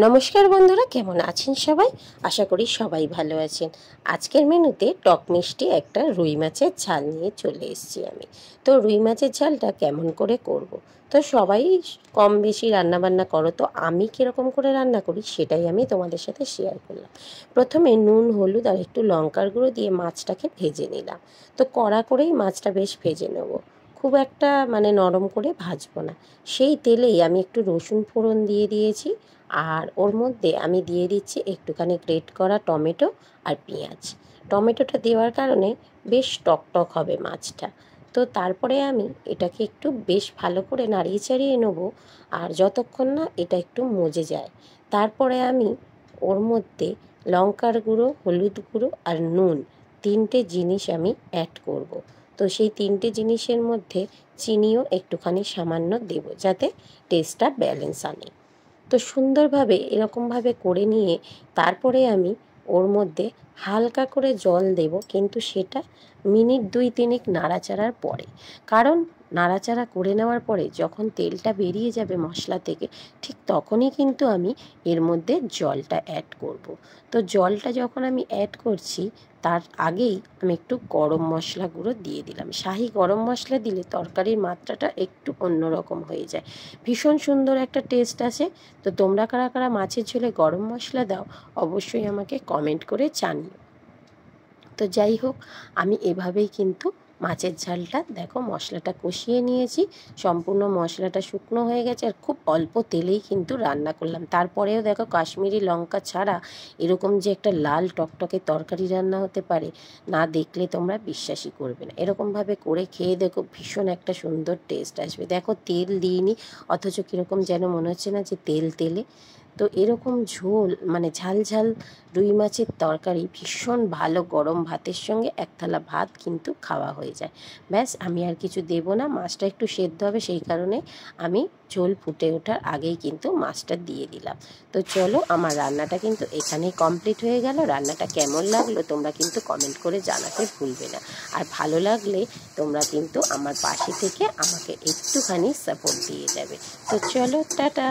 নমস্কার বন্ধুরা, কেমন আছেন সবাই? আশা করি সবাই ভালো আছেন। আজকের মেনুতে টক মিষ্টি একটা রুই মাছের ঝাল নিয়ে চলে এসেছি আমি। তো রুই মাছের ঝালটা কেমন করে করব। তো সবাই কম বেশি রান্নাবান্না করো, তো আমি কীরকম করে রান্না করি সেটাই আমি তোমাদের সাথে শেয়ার করলাম। প্রথমে নুন, হলুদ আর একটু লঙ্কার গুঁড়ো দিয়ে মাছটাকে ভেজে নিলাম। তো কড়া করেই মাছটা বেশ ভেজে নেব, খুব একটা নরম করে ভাজবো না। সেই তেলেই আমি একটু রসুন ফোড়ন দিয়ে দিয়েছি, আর ওর মধ্যে আমি দিয়ে দিচ্ছি একটুখানি গ্রেট করা টমেটো আর পেঁয়াজ। টমেটোটা দেওয়ার কারণে বেশ টক হবে মাছটা। তো তারপরে আমি এটাকে একটু বেশ ভালো করে নাড়িয়ে চাড়িয়ে নেবো, আর যতক্ষণ না এটা একটু মজে যায়। তারপরে আমি ওর মধ্যে লঙ্কার গুঁড়ো, হলুদ গুঁড়ো আর নুন তিনটে জিনিস আমি অ্যাড করব। তো সেই তিনটে জিনিসের মধ্যে চিনিও একটুখানি সামান্য দেব, যাতে টেস্টটা ব্যালেন্স আনে। তো সুন্দরভাবে এরকমভাবে করে নিয়ে তারপরে আমি ওর মধ্যে হালকা করে জল দেব, কিন্তু সেটা মিনিট 2-3 নাড়াচাড়ার পরে। কারণ নাড়াচাড়া করে নেওয়ার পরে যখন তেলটা বেরিয়ে যাবে মশলা থেকে, ঠিক তখনই কিন্তু আমি এর মধ্যে জলটা অ্যাড করব। তো জলটা যখন আমি অ্যাড করছি তার আগেই আমি একটু গরম মশলা গুঁড়ো দিয়ে দিলাম। শাহি গরম মশলা দিলে তরকারির মাত্রাটা একটু অন্যরকম হয়ে যায়, ভীষণ সুন্দর একটা টেস্ট আসে। তো তোমরা কারা কারা মাছের ঝোলে গরম মশলা দাও অবশ্যই আমাকে কমেন্ট করে জানিও। তো যাই হোক, আমি এভাবেই কিন্তু মাছের ঝালটা দেখো মশলাটা কষিয়ে নিয়েছি, সম্পূর্ণ মশলাটা শুকনো হয়ে গেছে, আর খুব অল্প তেলেই কিন্তু রান্না করলাম। তারপরেও দেখো কাশ্মীরি লঙ্কা ছাড়া এরকম যে একটা লাল টকটকে তরকারি রান্না হতে পারে, না দেখলে তোমরা বিশ্বাসই করবে না। এরকমভাবে করে খেয়ে দেখো, ভীষণ একটা সুন্দর টেস্ট আসবে। দেখো তেল দিইনি, অথচ কীরকম যেন মনে হচ্ছে না যে তেল তেলে। তো এরকম ঝোল ঝাল ঝাল রুই মাছের তরকারি ভীষণ ভালো গরম ভাতের সঙ্গে এক থালা ভাত কিন্তু খাওয়া হয়ে যায়। ব্যাস, আমি আর কিছু দেবো না। মাছটা একটু সেদ্ধ হবে, সেই কারণে আমি ঝোল ফুটে ওঠার আগেই কিন্তু মাছটা দিয়ে দিলাম। তো চলো, আমার রান্নাটা কিন্তু এখানেই কমপ্লিট হয়ে গেল। রান্নাটা কেমন লাগলো তোমরা কিন্তু কমেন্ট করে জানাতে ভুলবে না। আর ভালো লাগলে তোমরা কিন্তু আমার পাশে থেকে আমাকে একটুখানি সাপোর্ট দিয়ে যাবে। তো চলো, টাটা।